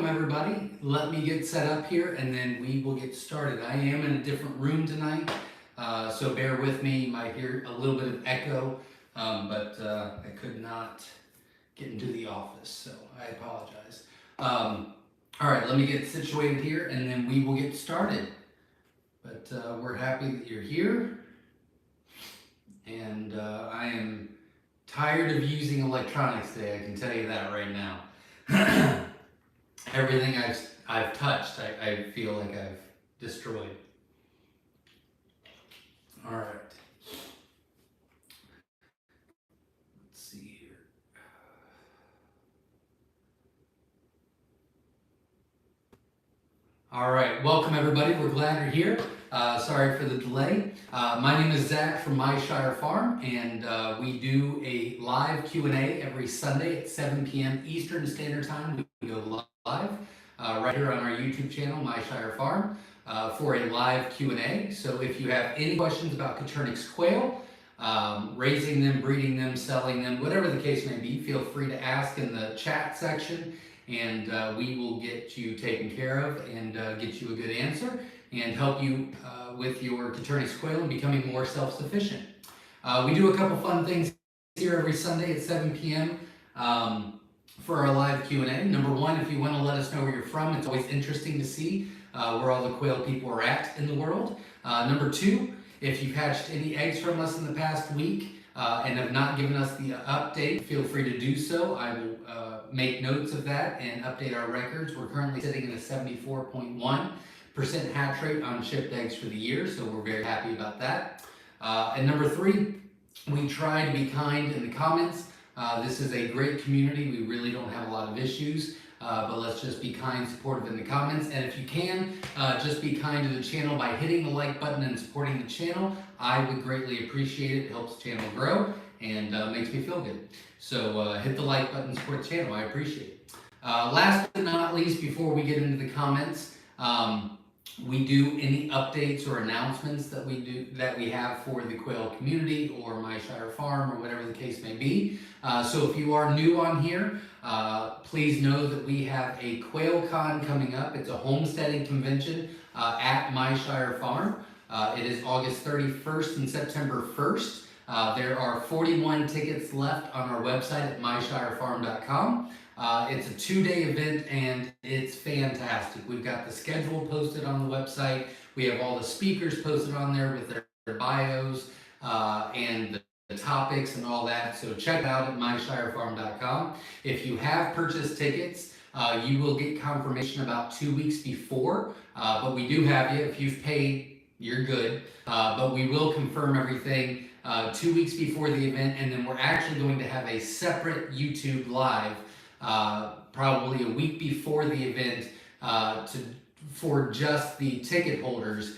everybody. Let me get set up here and then we will get started. I am in a different room tonight, so bear with me. You might hear a little bit of echo, but I could not get into the office, so I apologize. All right, let me get situated here and then we will get started. But we're happy that you're here, and I am tired of using electronics today, I can tell you that right now. Everything I've touched, I feel like I've destroyed. All right. Let's see here. All right, welcome everybody. We're glad you're here. Sorry for the delay. My name is Zach from Myshire Farm, and we do a live Q&A every Sunday at 7 p.m. Eastern Standard Time. We go live right here on our YouTube channel, Myshire Farm, for a live Q&A. So if you have any questions about Coturnix quail, raising them, breeding them, selling them, whatever the case may be, feel free to ask in the chat section, and we will get you taken care of and get you a good answer and help you with your Coturnix quail and becoming more self-sufficient. We do a couple fun things here every Sunday at 7 p.m. For our live Q&A. Number one, if you want to let us know where you're from, it's always interesting to see where all the quail people are at in the world. Number two, if you've hatched any eggs from us in the past week and have not given us the update, feel free to do so. I will make notes of that and update our records. We're currently sitting at a 74.1% hatch rate on shipped eggs for the year, so we're very happy about that. And number three, we try to be kind in the comments. This is a great community. We really don't have a lot of issues, but let's just be kind, supportive in the comments. And if you can, just be kind to the channel by hitting the like button and supporting the channel. I would greatly appreciate it. It helps the channel grow and makes me feel good. So hit the like button, support the channel. I appreciate it. Last but not least, before we get into the comments, we do any updates or announcements that we have for the quail community or Myshire Farm or whatever the case may be. So if you are new on here, please know that we have a Quail Con coming up. It's a homesteading convention at Myshire Farm. It is August 31st and September 1st. There are 41 tickets left on our website at myshirefarm.com. It's a 2-day event and it's fantastic. We've got the schedule posted on the website. We have all the speakers posted on there with their bios and the topics and all that. So check it out at myshirefarm.com. If you have purchased tickets, you will get confirmation about 2 weeks before, but we do have you. If you've paid, you're good, but we will confirm everything 2 weeks before the event, and then we're actually going to have a separate YouTube live probably a week before the event for just the ticket holders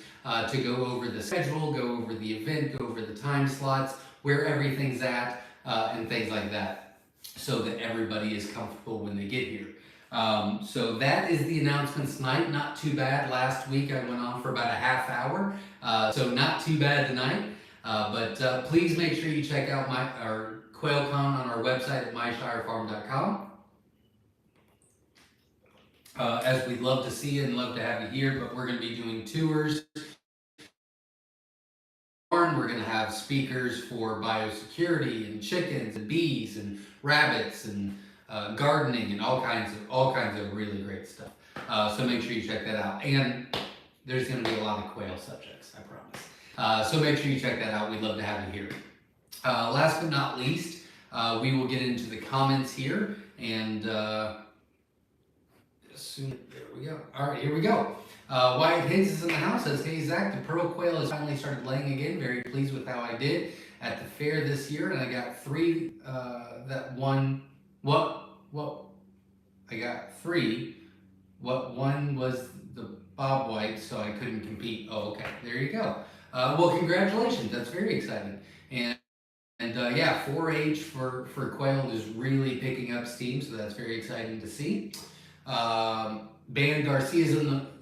to go over the schedule, go over the event, go over the time slots, where everything's at, and things like that, so that everybody is comfortable when they get here. So that is the announcements tonight. Not too bad. Last week I went on for about a half hour, so not too bad tonight. But please make sure you check out our Quail Con on our website at myshirefarm.com. As we'd love to see you and love to have you here, but we're going to be doing tours. We're going to have speakers for biosecurity and chickens and bees and rabbits and gardening and all kinds of really great stuff. So make sure you check that out. And there's going to be a lot of quail subjects, I promise. So make sure you check that out. We'd love to have you here. Last but not least, we will get into the comments here, and there we go. All right, here we go. Wyatt Hayes is in the house. Says, hey Zach, the pearl quail has finally started laying again. Very pleased with how I did at the fair this year, and I got three that won. I got three. One was the bob white, so I couldn't compete. Oh, okay. There you go. Well, congratulations. That's very exciting. And yeah, 4-H for quail is really picking up steam, so that's very exciting to see. Ban Garcia's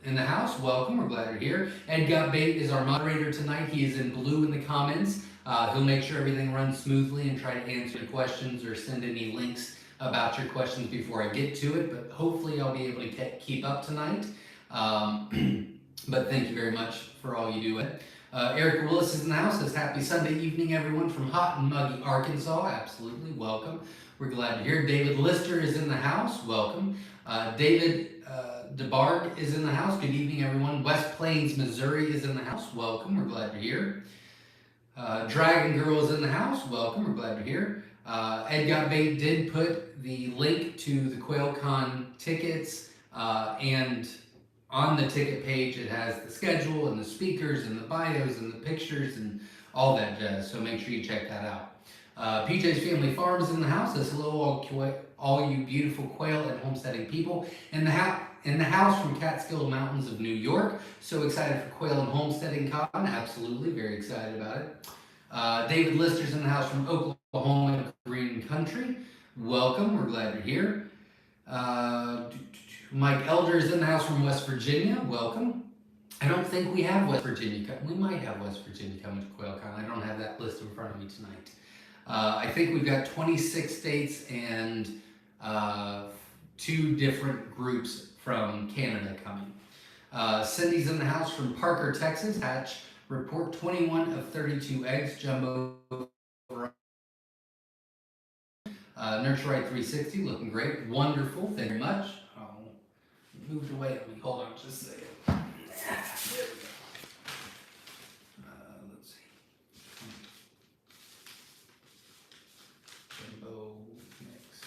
in the house. Welcome. We're glad you're here. Ed Got Bait is our moderator tonight. He is in blue in the comments. He'll make sure everything runs smoothly and try to answer questions or send any links about your questions before I get to it, but hopefully I'll be able to keep up tonight. But thank you very much for all you do. Eric Willis is in the house. Says happy Sunday evening, everyone, from hot and muggy Arkansas. Absolutely, welcome. We're glad to hear. David Lister is in the house. Welcome. David DeBarg is in the house. Good evening, everyone. West Plains, Missouri is in the house. Welcome. We're glad to hear. Dragon Girl is in the house. Welcome. We're glad to hear. Ed Got Bait did put the link to the Quail Con tickets, and on the ticket page it has the schedule and the speakers and the bios and the pictures and all that jazz, so make sure you check that out. PJ's Family Farm is in the house. Says hello all you beautiful quail and homesteading people in the house from Catskill Mountains of New York. So excited for Quail and Homesteading Con. Absolutely, very excited about it. David Lister's in the house from Oklahoma Green Country. Welcome, we're glad you're here. Mike Elder is in the house from West Virginia. Welcome. I don't think we have West Virginia. We might have West Virginia coming to Quail Con. I don't have that list in front of me tonight. I think we've got 26 states and 2 different groups from Canada coming. Cindy's in the house from Parker, Texas. Hatch report 21 of 32 eggs, jumbo. Nurture Right 360, looking great. Wonderful, thank you very much. Moved away at me. Hold on just a second. There we go. Let's see. Jumbo mix.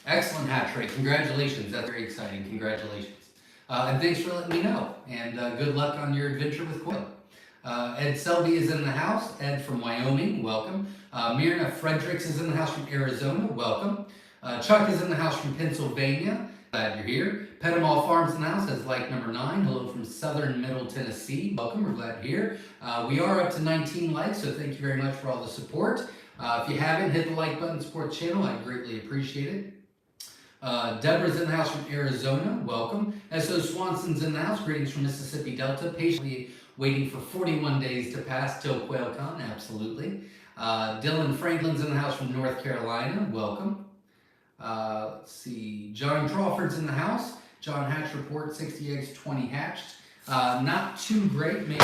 Excellent hatch rate. Congratulations. That's very exciting. Congratulations. And thanks for letting me know. And good luck on your adventure with quail. Ed Selby is in the house. Ed from Wyoming, welcome. Myrna Fredericks is in the house from Arizona, welcome. Chuck is in the house from Pennsylvania. Glad you're here. Pettimal Farms in the house as like number 9. Hello from Southern Middle Tennessee. Welcome. We're glad you're here. We are up to 19 likes, so thank you very much for all the support. If you haven't, hit the like button, support the channel. I greatly appreciate it. Deborah's in the house from Arizona. Welcome. S.O. Swanson's in the house. Greetings from Mississippi Delta. Patiently waiting for 41 days to pass till Quail Con. Absolutely. Dylan Franklin's in the house from North Carolina. Welcome. Let's see, John Crawford's in the house. John Hatch report 60 eggs, 20 hatched. Not too great. Make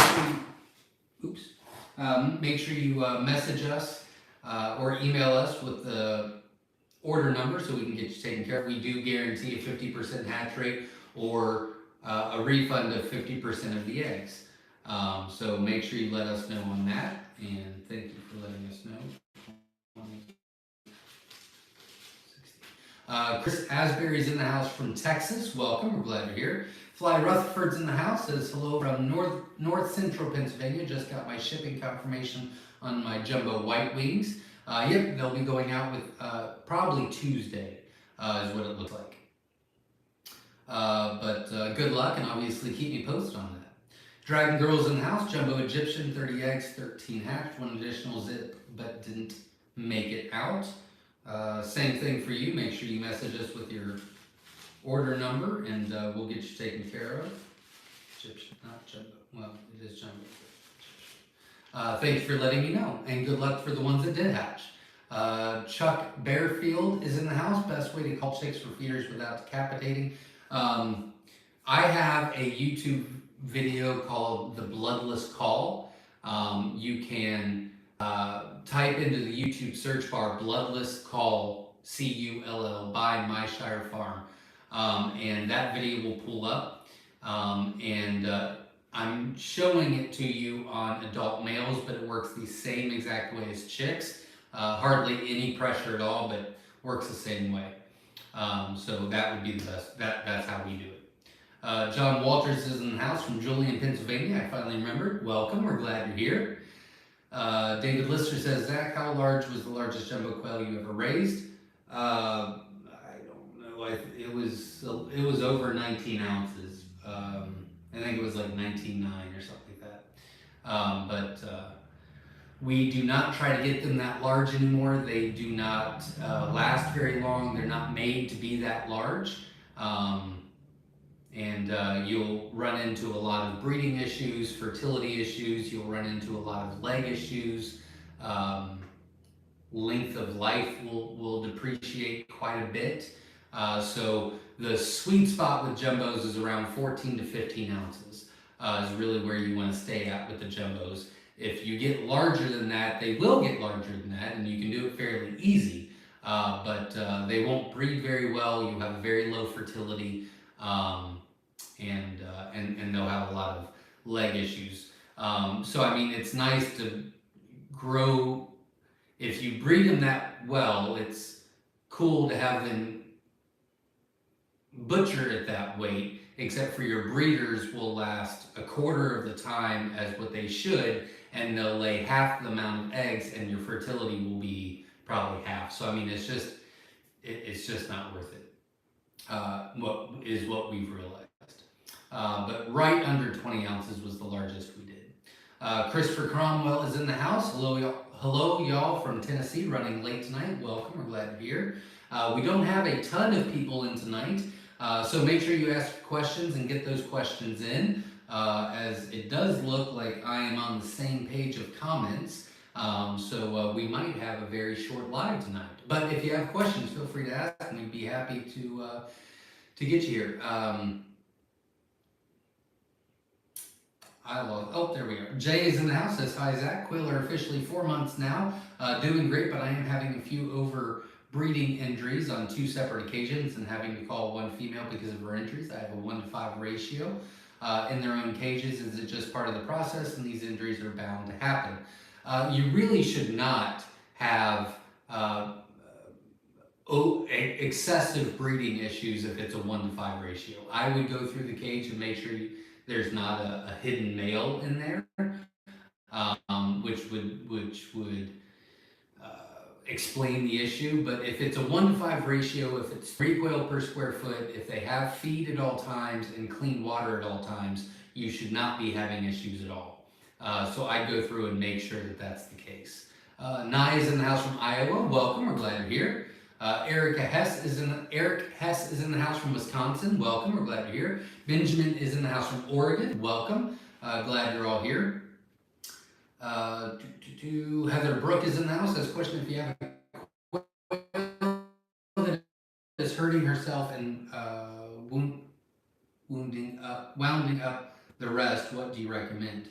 sure you message us or email us with the order number so we can get you taken care of. We do guarantee a 50% hatch rate or a refund of 50% of the eggs. So make sure you let us know on that, and thank you for letting us know. Chris Asbury's in the house from Texas. Welcome, we're glad you're here. Fly Rutherford's in the house. Says hello from North Central Pennsylvania. Just got my shipping confirmation on my jumbo white wings. Yep, they'll be going out with probably Tuesday is what it looks like. But good luck, and obviously keep me posted on that. Dragon Girl's in the house. Jumbo Egyptian, 30 eggs, 13 hatched. 1 additional zip, but didn't make it out. Same thing for you. Make sure you message us with your order number, and we'll get you taken care of. Egyptian, not jumbo. Well, it is jumbo. Thanks for letting me know, and good luck for the ones that did hatch. Chuck Bearfield is in the house. Best way to call chicks for feeders without decapitating. I have a YouTube video called The Bloodless Call. You can type into the YouTube search bar Bloodless Call, C-U-L-L, by Myshire Farm, and that video will pull up, and I'm showing it to you on adult males, but it works the same exact way as chicks. Hardly any pressure at all, but works the same way. So that would be the best. That's how we do it. John Walters is in the house from Julian, Pennsylvania. I finally remembered. Welcome. We're glad you're here. David Lister says, Zach, how large was the largest jumbo quail you ever raised? I don't know. It was over 19 ounces. I think it was like 19.9 or something like that. But we do not try to get them that large anymore. They do not last very long. They're not made to be that large. And you'll run into a lot of breeding issues, fertility issues. You'll run into a lot of leg issues. length of life will depreciate quite a bit. So the sweet spot with jumbos is around 14 to 15 ounces is really where you want to stay at with the jumbos. If you get larger than that, they will get larger than that, and you can do it fairly easy. But they won't breed very well. You have very low fertility, and they'll have a lot of leg issues. So I mean, it's nice to grow. If you breed them that well, it's cool to have them butcher at that weight, except for your breeders will last a quarter of the time as what they should, and they'll lay half the amount of eggs, and your fertility will be probably half. So I mean, it's just not worth it. What we've realized. But right under 20 ounces was the largest we did. Christopher Cromwell is in the house. Hello, y'all from Tennessee, running late tonight. Welcome, we're glad you're here. We don't have a ton of people in tonight, so make sure you ask questions and get those questions in, as it does look like I am on the same page of comments, so we might have a very short live tonight. But if you have questions, feel free to ask, and we'd be happy to get you here. Oh, there we are. Jay is in the house, says, hi, Zach. Quail are officially 4 months now. Doing great, but I am having a few overbreeding injuries on 2 separate occasions and having to call one female because of her injuries. I have a 1-to-5 ratio in their own cages. Is it just part of the process, and these injuries are bound to happen? You really should not have excessive breeding issues if it's a 1-to-5 ratio. I would go through the cage and make sure there's not a hidden male in there, which would explain the issue. But if it's a 1-to-5 ratio, if it's 3 quail per square foot, if they have feed at all times and clean water at all times, you should not be having issues at all. So I'd go through and make sure that that's the case. Nye is in the house from Iowa. Welcome, we're glad you're here. Eric Hess is in the house from Wisconsin. Welcome, we're glad you're here. Benjamin is in the house from Oregon. Welcome, glad you're all here. Heather Brooke is in the house. Has a question: if you have a quail that is hurting herself and wounding up the rest, what do you recommend?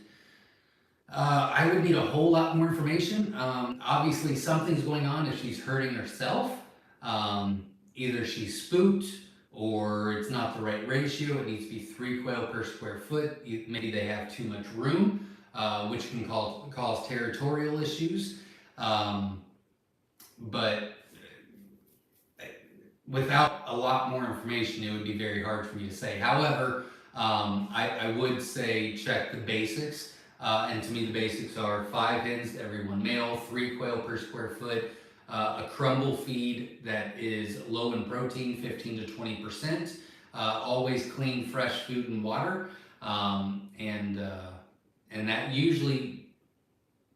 I would need a whole lot more information. Obviously, something's going on if she's hurting herself. Either she's spooked or it's not the right ratio. It needs to be 3 quail per square foot. Maybe they have too much room, which can cause territorial issues. But without a lot more information, it would be very hard for me to say. However, I would say check the basics. And to me, the basics are 5 hens to every 1 male, 3 quail per square foot, a crumble feed that is low in protein, 15 to 20%, always clean, fresh food and water, and that usually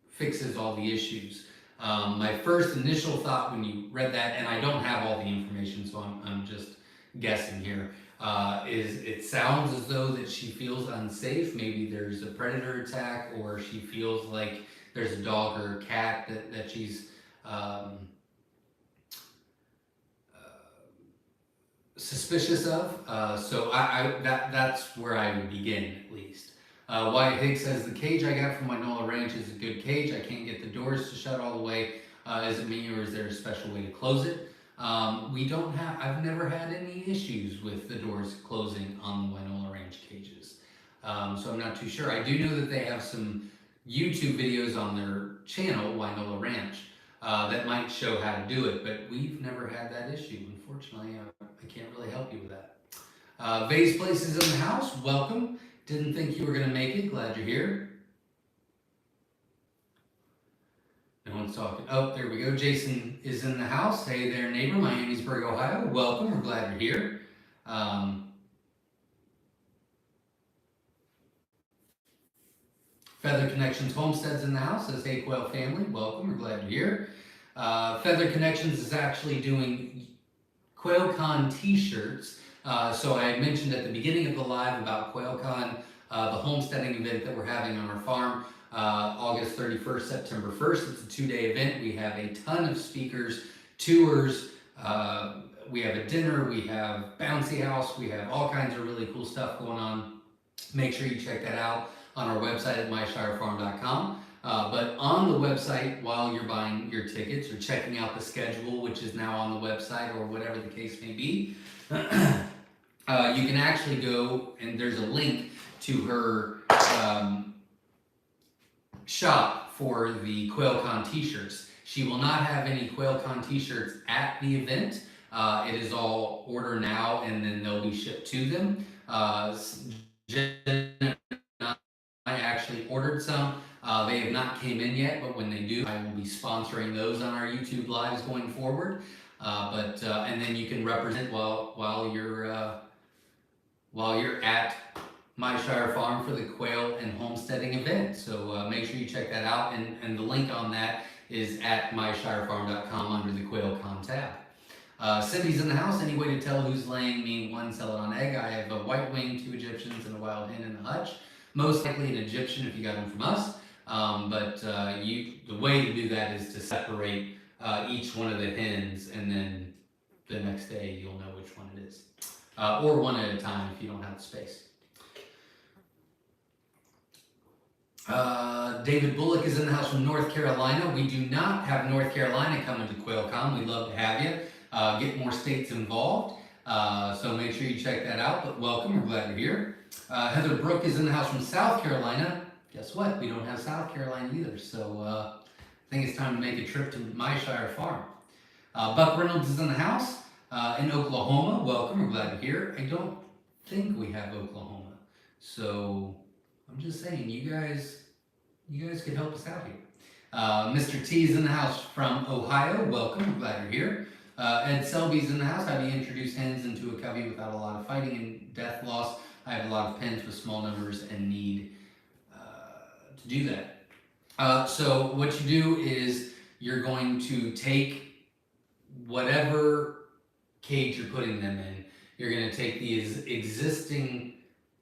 fixes all the issues. My first initial thought when you read that, and I don't have all the information, so I'm just guessing here, is it sounds as though that she feels unsafe. Maybe there's a predator attack, or she feels like there's a dog or a cat that she's suspicious of. So that's where I would begin, at least. Wyatt Higgs says, the cage I got from Wynola Ranch is a good cage. I can't get the doors to shut all the way. Is it me, or is there a special way to close it? I've never had any issues with the doors closing on the Wynola Ranch cages. So I'm not too sure. I do know that they have some YouTube videos on their channel, Wynola Ranch, that might show how to do it, but we've never had that issue. Unfortunately, I can't really help you with that. Vase Place is in the house. Welcome. Didn't think you were going to make it. Glad you're here. No one's talking. Oh, there we go. Jason is in the house. Hey there, neighbor, Miamisburg, Ohio. Welcome. We're glad you're here. Feather Connections Homestead's in the house. Says, hey, Quail family. Welcome. We're glad you're here. Feather Connections is actually doing Quail Con t-shirts. So I mentioned at the beginning of the live about Quail Con, the homesteading event that we're having on our farm. August 31st, September 1st. It's a 2-day event. We have a ton of speakers, tours, we have a dinner, we have bouncy house, we have all kinds of really cool stuff going on. Make sure you check that out on our website at myshirefarm.com. But on the website, while you're buying your tickets or checking out the schedule, which is now on the website or whatever the case may be, you can actually go and there's a link to her shop for the Quail Con t-shirts. She will not have any Quail Con t-shirts at the event. It is all order now and then they'll be shipped to them. Jen and I actually ordered some. They have not came in yet, but when they do, I will be sponsoring those on our YouTube lives going forward. And then you can represent while you're at Myshire Farm for the Quail and Homesteading event. So make sure you check that out, and the link on that is at myshirefarm.com under the Quail Con tab. Cindy's in the house. Any way to tell who's laying? Me, one selling on egg. I have a white wing, 2 Egyptians, and a wild hen in the hutch. Most likely an Egyptian if you got them from us. The way to do that is to separate each one of the hens, and then the next day you'll know which one it is. Or one at a time if you don't have the space. David Bullock is in the house from North Carolina. We do not have North Carolina coming to Quail Con. We'd love to have you. Get more states involved. So make sure you check that out. But welcome, we're glad you're here. Heather Brooke is in the house from South Carolina. Guess what? We don't have South Carolina either. So I think it's time to make a trip to Myshire Farm. Buck Reynolds is in the house in Oklahoma. Welcome, we're glad you're here. I don't think we have Oklahoma. So I'm just saying, you guys could help us out here. Mr. T is in the house from Ohio. Welcome, we're glad you're here. Ed Selby's in the house. How do you introduce hens into a covey without a lot of fighting and death loss? I have a lot of pens with small numbers and need to do that. So what you do is you're going to take whatever cage you're putting them in. You're going to take the existing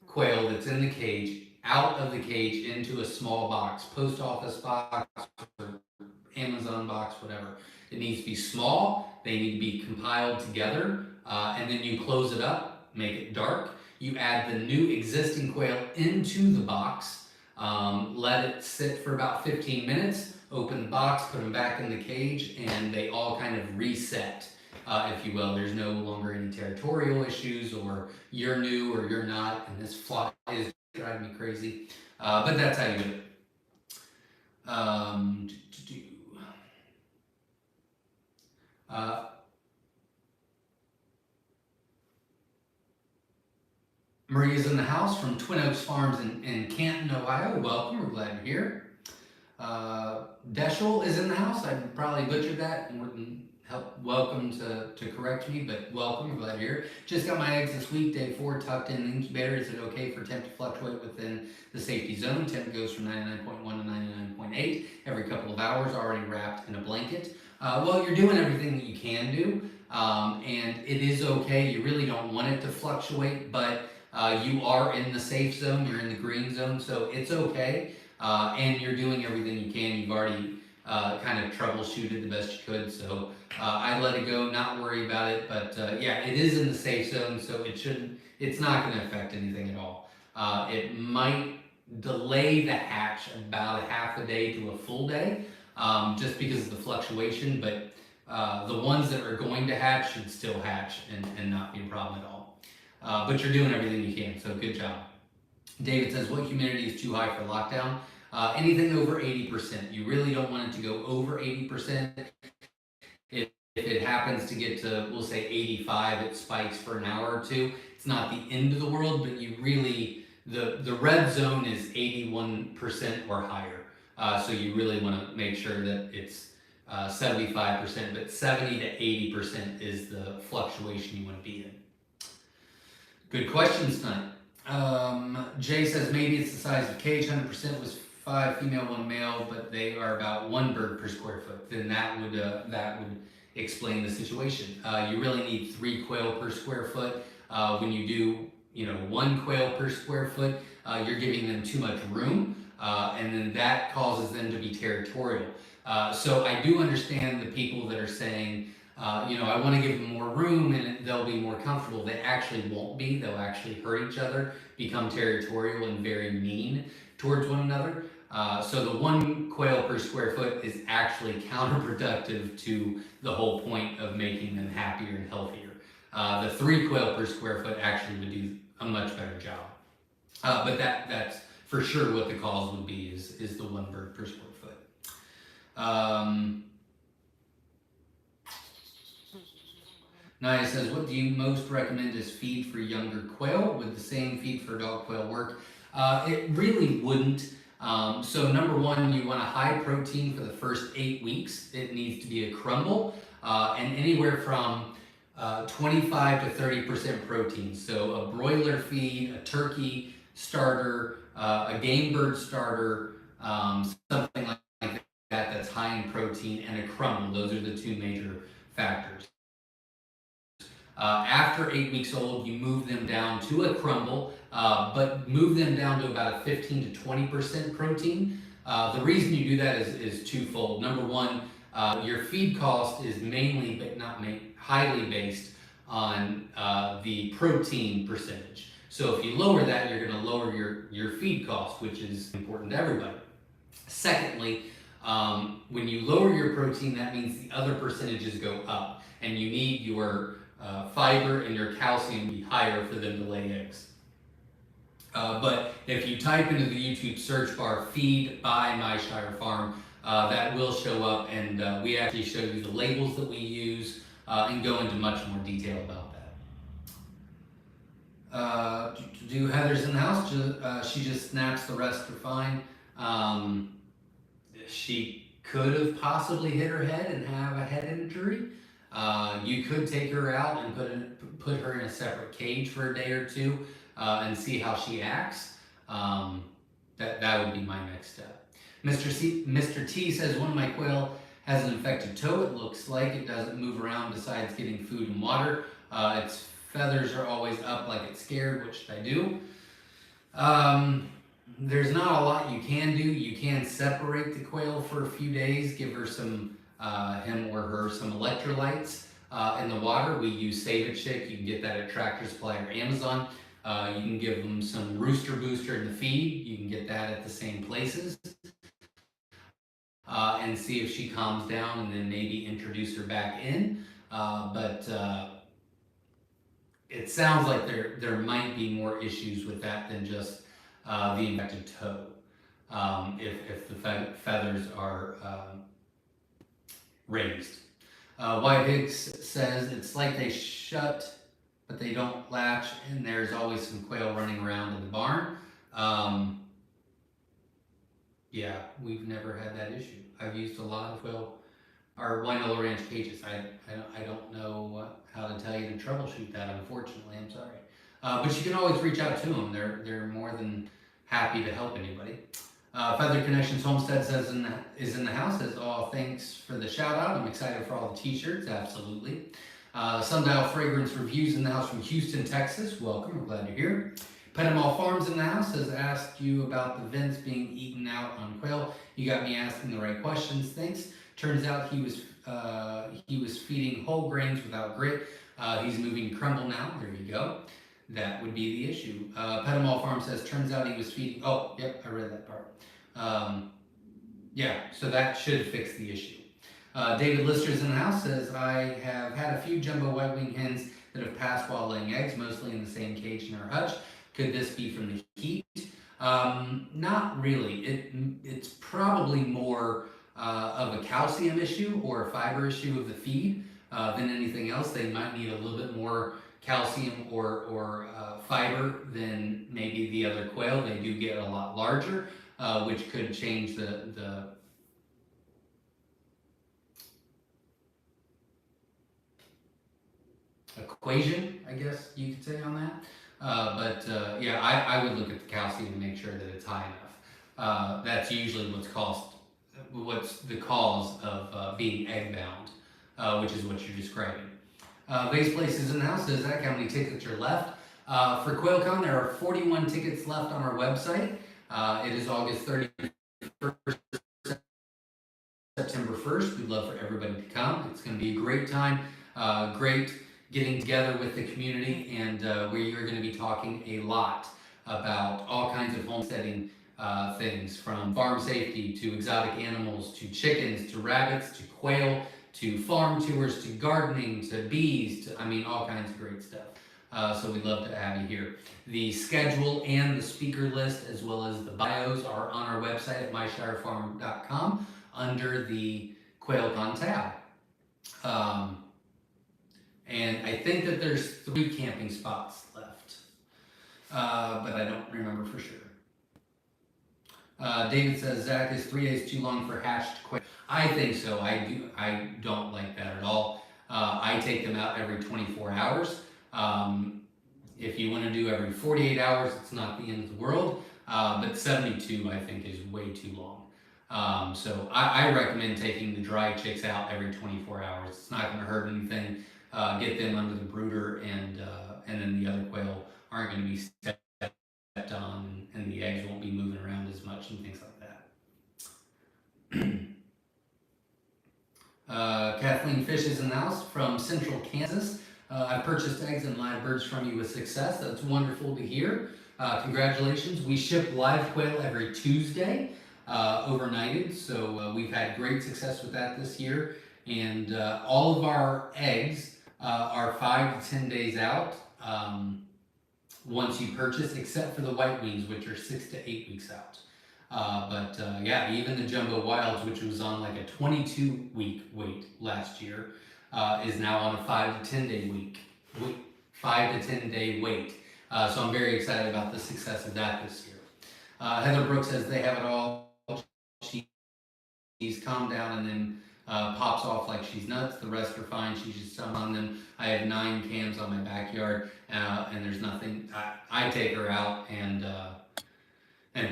quail that's in the cage out of the cage into a small box, post office box or Amazon box, whatever. It needs to be small. They need to be compiled together, and then you close it up, make it dark. You add the new existing quail into the box, let it sit for about 15 minutes, open the box, put them back in the cage, and they all kind of reset, if you will. There's no longer any territorial issues, or you're new or you're not, and this fly is driving me crazy. But that's how you do it. Maria's in the house from Twin Oaks Farms in Canton, Ohio. Welcome, we're glad you're here. Deschel is in the house. I probably butchered that and wouldn't welcome to correct me, but welcome, we're glad you're here. Just got my eggs this week, day 4, tucked in the incubator. Is it okay for temp to fluctuate within the safety zone? Temp goes from 99.1 to 99.8 every couple of hours, already wrapped in a blanket. Well, you're doing everything that you can do, and it is okay. You really don't want it to fluctuate, but you are in the safe zone, you're in the green zone, so it's okay, and you're doing everything you can. You've already kind of troubleshooted the best you could, so I let it go, not worry about it, but yeah, it is in the safe zone, so it's not going to affect anything at all. It might delay the hatch about a half a day to a full day, just because of the fluctuation, but the ones that are going to hatch should still hatch and not be a problem at all. But you're doing everything you can, so good job. David says, what humidity is too high for lockdown? Anything over 80%. You really don't want it to go over 80%. If it happens to get to, we'll say 85, it spikes for an hour or two. It's not the end of the world, but you really, the red zone is 81% or higher. So you really want to make sure that it's 75%, but 70 to 80% is the fluctuation you want to be in. Good questions tonight. Jay says maybe it's the size of cage. 100% was 5 female, 1 male, but they are about 1 bird per square foot. Then that would explain the situation. You really need 3 quail per square foot. When you do, 1 quail per square foot, you're giving them too much room. and then that causes them to be territorial. So I do understand the people that are saying, I want to give them more room and they'll be more comfortable. They actually won't be. They'll actually hurt each other, become territorial and very mean towards one another. So the 1 quail per square foot is actually counterproductive to the whole point of making them happier and healthier. The 3 quail per square foot actually would do a much better job. But that's for sure what the cause would be is the 1 bird per square foot. Naya says, what do you most recommend as feed for younger quail? Would the same feed for adult quail work? It really wouldn't. So number 1, you want a high protein for the first 8 weeks. It needs to be a crumble and anywhere from 25 to 30% protein. So a broiler feed, a turkey starter, a game bird starter, something like that that's high in protein, and a crumble. Those are the 2 major factors. After 8 weeks old, you move them down to a crumble, but move them down to about a 15 to 20% protein. The reason you do that is twofold. Number 1, your feed cost is mainly, but not highly based on the protein percentage. So if you lower that, you're going to lower your feed cost, which is important to everybody. Secondly, when you lower your protein, that means the other percentages go up, and you need your fiber and your calcium to be higher for them to lay eggs. But if you type into the YouTube search bar "feed by Myshire Farm," that will show up, and we actually show you the labels that we use and go into much more detail about that. Do Heather's in the house? She just snaps, the rest are fine. She could have possibly hit her head and have a head injury. You could take her out and put her in a separate cage for a day or 2 and see how she acts. That would be my next step. Mr. T says, one of my quail has an infected toe. It looks like it doesn't move around besides getting food and water. Its feathers are always up like it's scared. What should I do? There's not a lot you can do. You can separate the quail for a few days, give her some him or her some electrolytes in the water. We use Save a Chick. You can get that at Tractor Supply or Amazon. You can give them some Rooster Booster in the feed. You can get that at the same places. And see if she calms down, and then maybe introduce her back in. But it sounds like there might be more issues with that than just the infected toe. If the feathers are raised. White Higgs says it's like they shut, but they don't latch, and there's always some quail running around in the barn. Yeah, we've never had that issue. I've used a lot of quail or Winola Ranch cages. I don't know how to tell you to troubleshoot that, unfortunately. I'm sorry. But you can always reach out to them. They're more than happy to help anybody. Feather Connections Homestead says is in the house. Says, oh, thanks for the shout out. I'm excited for all the t-shirts. Absolutely. Sundial Fragrance Reviews in the house from Houston, Texas. Welcome. We're glad you're here. Pettimal Farms in the house has asked you about the vents being eaten out on quail. You got me asking the right questions. Thanks. Turns out he was feeding whole grains without grit. He's moving crumble now. There you go. That would be the issue. Pettimal Farm says, turns out he was feeding, oh, yep, I read that part. Yeah, so that should fix the issue. David Lister's in the house says, I have had a few jumbo white wing hens that have passed while laying eggs, mostly in the same cage in our hutch. Could this be from the heat? Not really. It's probably more of a calcium issue or a fiber issue of the feed than anything else. They might need a little bit more calcium or fiber than maybe the other quail. They do get a lot larger, which could change the equation, I guess you could say on that. Yeah, I would look at the calcium to make sure that it's high enough. That's usually what's the cause of being egg bound, which is what you're describing. Vase Places in the house says, Zach, how many tickets are left? For Quail Con, there are 41 tickets left on our website. It is August 31st, September 1st. We'd love for everybody to come. It's going to be a great time, great getting together with the community, and we are going to be talking a lot about all kinds of homesteading things, from farm safety to exotic animals to chickens to rabbits to quail to farm tours to gardening to bees to, I mean, all kinds of great stuff. So we'd love to have you here. The schedule and the speaker list, as well as the bios, are on our website at myshirefarm.com under the Quail Con tab. And I think that there's 3 camping spots left, but I don't remember for sure. David says, Zach, is 3 days too long for hatched quail? I think so. I don't like that at all. I take them out every 24 hours. If you want to do every 48 hours, it's not the end of the world. But 72, I think, is way too long. So I recommend taking the dry chicks out every 24 hours. It's not going to hurt anything. Get them under the brooder, and then the other quail aren't going to be stepped on, and the eggs won't be moving around as much and things like that. Kathleen Fish is in the house from Central Kansas. I purchased eggs and live birds from you with success. That's wonderful to hear. Congratulations. We ship live quail every Tuesday, overnighted, so we've had great success with that this year. And all of our eggs are 5 to 10 days out once you purchase, except for the white wings, which are 6 to 8 weeks out. Yeah, even the Jumbo Wilds, which was on like a 22-week wait last year, is now on a 5 to 10 day 5 to 10 day wait. So I'm very excited about the success of that this year. Heather Brooks says they have it all. She's calmed down and then pops off like she's nuts. The rest are fine. She's just on them. I have 9 cams on my backyard, and there's nothing. I take her out and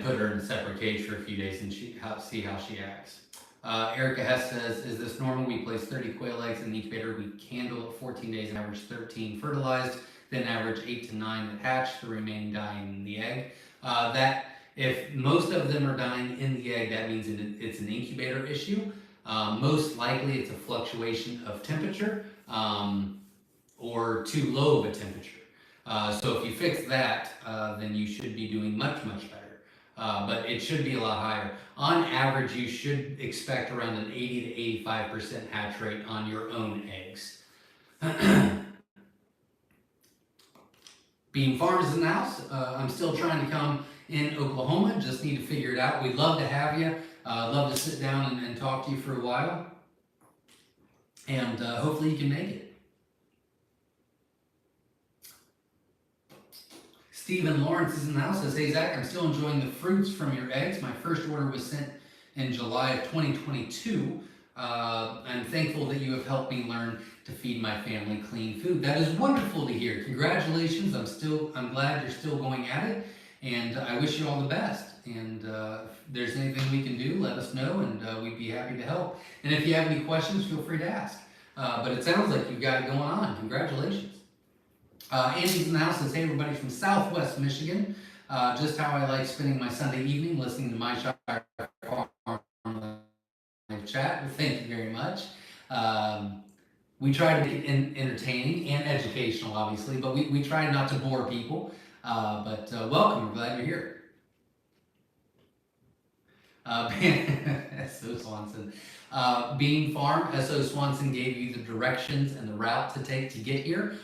put her in a separate cage for a few days and see how she acts. Erica Hess says, is this normal? We place 30 quail eggs in the incubator. We candle at 14 days and average 13 fertilized, then average 8 to 9 that hatch, the remaining dying in the egg. If most of them are dying in the egg, that means it's an incubator issue. Most likely it's a fluctuation of temperature or too low of a temperature. So if you fix that, then you should be doing much, much better. But it should be a lot higher. On average, you should expect around an 80 to 85% hatch rate on your own eggs. Beam Farms is in the house. I'm still trying to come in Oklahoma, just need to figure it out. We'd love to have you. Love to sit down and talk to you for a while. And hopefully you can make it. Stephen Lawrence is in the house. Says, hey Zach, I'm still enjoying the fruits from your eggs. My first order was sent in July of 2022. I'm thankful that you have helped me learn to feed my family clean food. That is wonderful to hear. Congratulations. I'm glad you're still going at it, and I wish you all the best. And if there's anything we can do, let us know, and we'd be happy to help. And if you have any questions, feel free to ask. But it sounds like you've got it going on. Congratulations. Andy's in the house. Says, hey everybody from Southwest Michigan. Just how I like spending my Sunday evening listening to Myshire Farm chat. Well, thank you very much. We try to make it entertaining and educational, obviously, but we try not to bore people. Welcome. We're glad you're here. S.O. Swanson. Beam Farm, S.O. Swanson gave you the directions and the route to take to get here,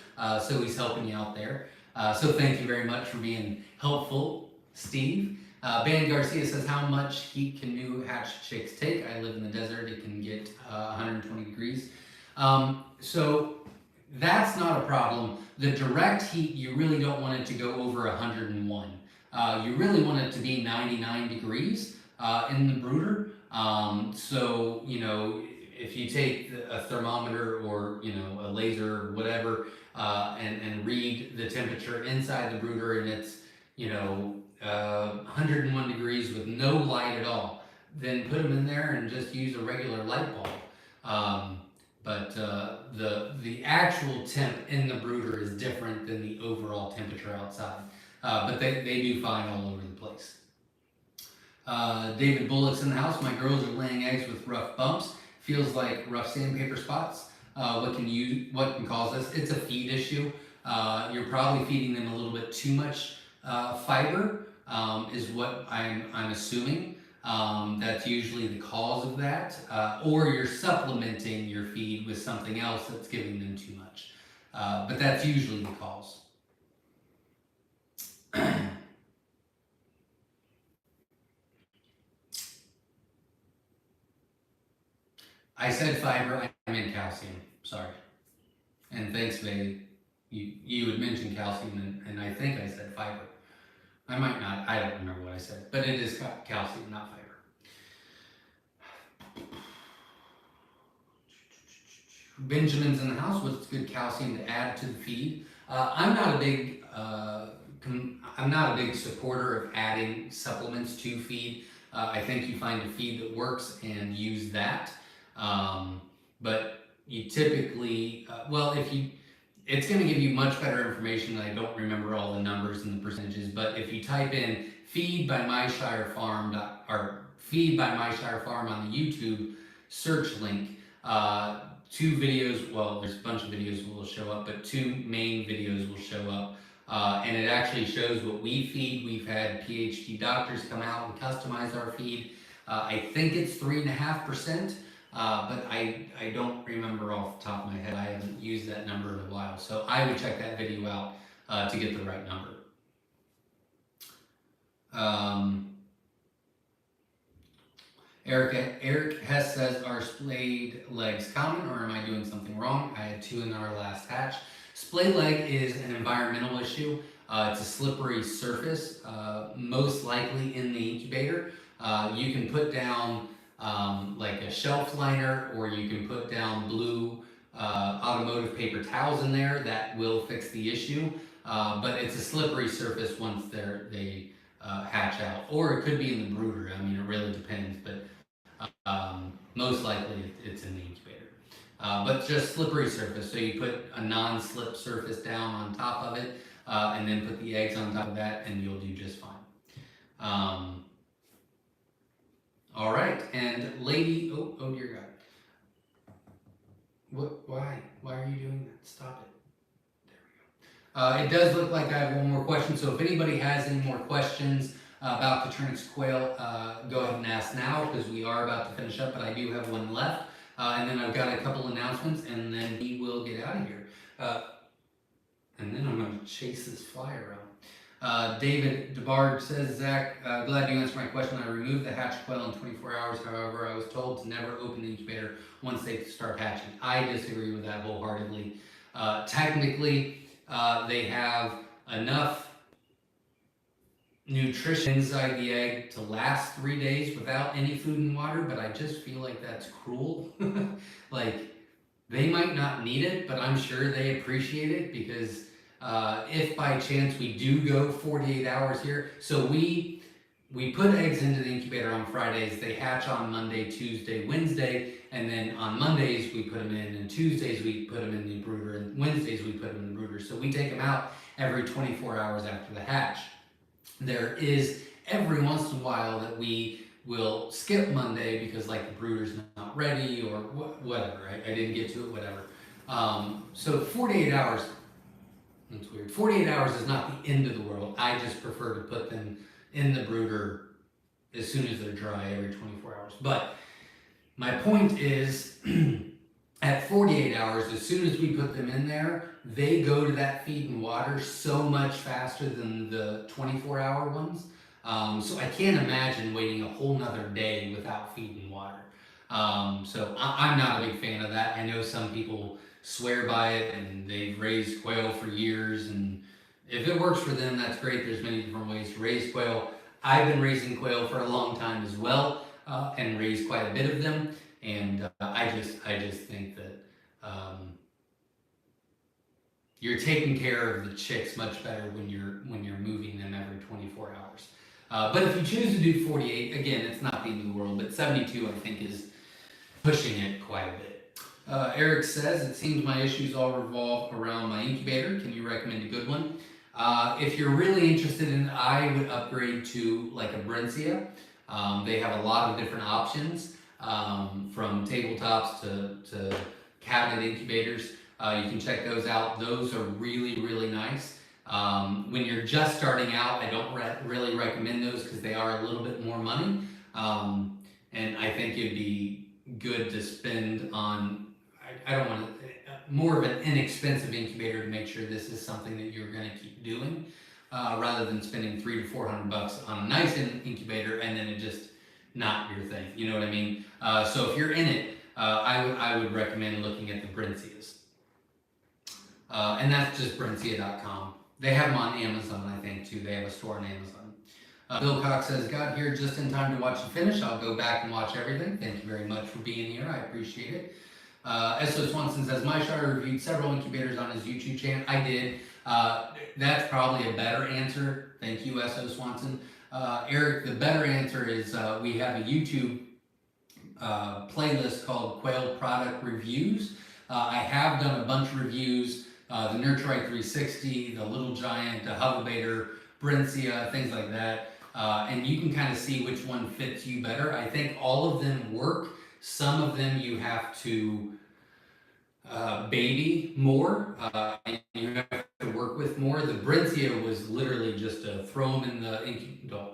so he's helping you out there. So thank you very much for being helpful, Steve. Ban Garcia says, how much heat can new hatched chicks take? I live in the desert. It can get 120 degrees. So that's not a problem. The direct heat, you really don't want it to go over 101. You really want it to be 99 degrees in the brooder. So, you know, if you take a thermometer or, you know, a laser or whatever, and read the temperature inside the brooder, and it's, you know, 101 degrees with no light at all, then put them in there and just use a regular light bulb. The actual temp in the brooder is different than the overall temperature outside. But they do fine all over the place. David Bullock's in the house. My girls are laying eggs with rough bumps. Feels like rough sandpaper spots. What can cause this? It's a feed issue. You're probably feeding them a little bit too much fiber, is what I'm assuming. That's usually the cause of that. Or you're supplementing your feed with something else that's giving them too much. But that's usually the cause. I said fiber, I meant calcium. Sorry. And thanks, baby. You had mentioned calcium, and I think I said fiber. I might not. I don't remember what I said, but it is calcium, not fiber. Benjamin's in the house. What's good calcium to add to the feed? I'm not a big supporter of adding supplements to feed. I think you find a feed that works and use that. But you typically, it's going to give you much better information. I don't remember all the numbers and the percentages, but if you type in feed by Myshire Farm or feed by Myshire Farm on the YouTube search link, 2 videos, well, there's a bunch of videos will show up, but 2 main videos will show up. And it actually shows what we feed. We've had PhD doctors come out and customize our feed. I think it's 3.5%. But I don't remember off the top of my head. I haven't used that number in a while. So I would check that video out to get the right number. Eric Hess says, are splayed legs common, or am I doing something wrong? I had 2 in our last hatch. Splayed leg is an environmental issue. It's a slippery surface, most likely in the incubator. You can put down like a shelf liner, or you can put down blue automotive paper towels in there. That will fix the issue, but it's a slippery surface once they hatch out, or it could be in the brooder. I mean, it really depends, but most likely it's in the incubator. But just slippery surface, so you put a non-slip surface down on top of it, and then put the eggs on top of that, and you'll do just fine. All right, and lady, oh dear God. What, why are you doing that? Stop it. There we go. It does look like I have one more question, so if anybody has any more questions about the Turnix quail, go ahead and ask now, because we are about to finish up, but I do have one left. And then I've got a couple announcements, and then we will get out of here. And then I'm going to chase this fly around. David DeBard says, Zach, glad you answered my question. I removed the hatched quail in 24 hours. However, I was told to never open the incubator once they start hatching. I disagree with that wholeheartedly. Technically, they have enough nutrition inside the egg to last 3 days without any food and water, but I just feel like that's cruel. Like, they might not need it, but I'm sure they appreciate it, because if by chance we do go 48 hours here, so we put eggs into the incubator on Fridays, they hatch on Monday, Tuesday, Wednesday, and then on Mondays we put them in, and Tuesdays we put them in the brooder, and Wednesdays we put them in the brooder. So we take them out every 24 hours after the hatch. There is every once in a while that we will skip Monday because like the brooder's not ready, or whatever, I didn't get to it, whatever. So 48 hours, that's weird. 48 hours is not the end of the world. I just prefer to put them in the brooder as soon as they're dry every 24 hours. But my point is, at 48 hours, as soon as we put them in there, they go to that feed and water so much faster than the 24-hour ones. So I can't imagine waiting a whole nother day without feed and water. So I'm not a big fan of that. I know some people swear by it, and they've raised quail for years, and if it works for them, that's great. There's many different ways to raise quail. I've been raising quail for a long time as well, and raised quite a bit of them, and I just think that you're taking care of the chicks much better when you're moving them every 24 hours. But if you choose to do 48, again, it's not the end of the world, but 72 I think is pushing it quite a bit. Eric says, it seems my issues all revolve around my incubator. Can you recommend a good one? If you're really interested in it, I would upgrade to like a Brencia. They have a lot of different options, from tabletops to cabinet incubators. You can check those out. Those are really, really nice. When you're just starting out, I don't really recommend those because they are a little bit more money. And I think it'd be good to spend on, I don't want to, more of an inexpensive incubator to make sure this is something that you're going to keep doing, rather than spending $300 to $400 on a nice incubator and then it just not your thing. You know what I mean? So if you're in it, I would recommend looking at the Brincias. And that's just Brincia.com. They have them on Amazon, I think, too. They have a store on Amazon. Bill Cox says, got here just in time to watch the finish. I'll go back and watch everything. Thank you very much for being here. I appreciate it. S.O. Swanson says, Myshire reviewed several incubators on his YouTube channel. I did. That's probably a better answer. Thank you, S.O. Swanson. Eric, the better answer is we have a YouTube playlist called Quail Product Reviews. I have done a bunch of reviews. The Nurturite 360, the Little Giant, the Incubator, Brincia, things like that. And you can kind of see which one fits you better. I think all of them work. Some of them you have to baby more, and you have to work with more. The Brincia was literally just to throw them in the incubator,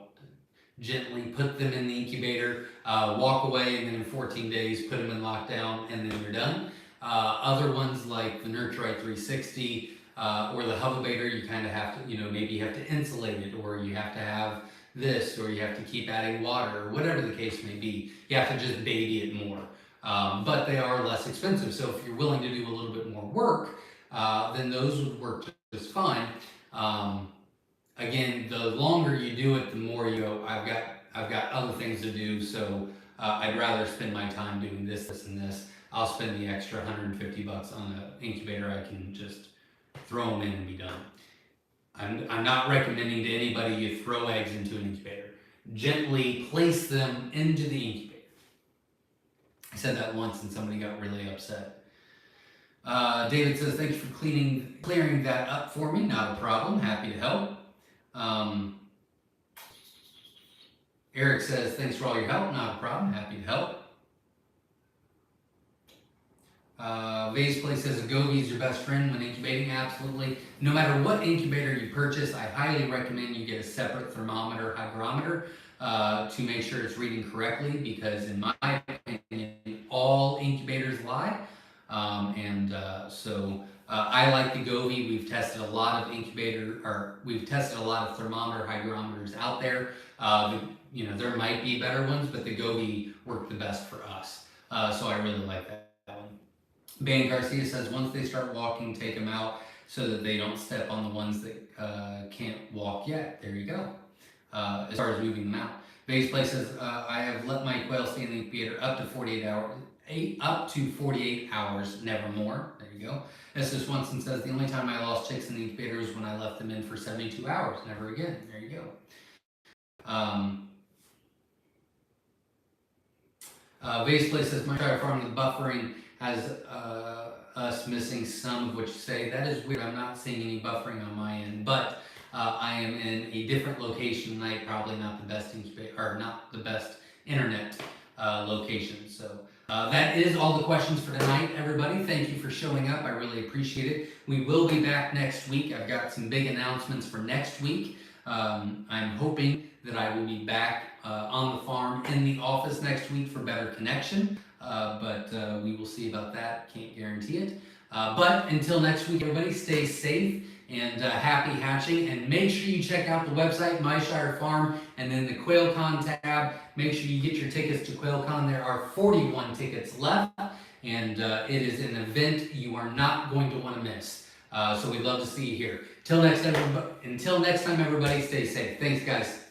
gently put them in the incubator, walk away, and then in 14 days put them in lockdown, and then you're done. Other ones like the Nurturite 360 or the Incubator, you kind of have to, maybe you have to insulate it, or you have to have this, or you have to keep adding water, or whatever the case may be. You have to just baby it more. But they are less expensive. So if you're willing to do a little bit more work, then those would work just fine. Again, the longer you do it, the more you go, I've got other things to do, so I'd rather spend my time doing this, and this. I'll spend the extra $150 on an incubator. I can just throw them in and be done. I'm not recommending to anybody you throw eggs into an incubator. Gently place them into the incubator. I said that once and somebody got really upset. David says, thanks for clearing that up for me. Not a problem. Happy to help. Eric says, thanks for all your help. Not a problem. Happy to help. Vase Place says, Agovie is your best friend when incubating. Absolutely. No matter what incubator you purchase, I highly recommend you get a separate thermometer, hygrometer, to make sure it's reading correctly, because in my opinion, all incubators lie. So I like the Agovie. We've tested a lot of thermometer, hygrometers out there. There might be better ones, but the Agovie worked the best for us. So I really like that one. Ban Garcia says, once they start walking, take them out so that they don't step on the ones that can't walk yet. There you go. As far as moving them out. Vase Place says, I have let my quail stay in the incubator up to 48 hours, never more. There you go. S.O. Swanson says, the only time I lost chicks in the incubator was when I left them in for 72 hours. Never again. There you go. Vase Place says, Myshire Farm, the buffering has us missing some of what you say. That is weird. I'm not seeing any buffering on my end, but I am in a different location tonight, probably not the best incubator, or not the best internet location. So that is all the questions for tonight, everybody. Thank you for showing up. I really appreciate it. We will be back next week. I've got some big announcements for next week. I'm hoping that I will be back on the farm in the office next week for better connection. But we will see about that. Can't guarantee it. But until next week, everybody, stay safe and happy hatching. And make sure you check out the website, Myshire Farm, and then the Quail Con tab. Make sure you get your tickets to Quail Con. There are 41 tickets left, and it is an event you are not going to want to miss. So we'd love to see you here. Until next time, everybody, stay safe. Thanks, guys.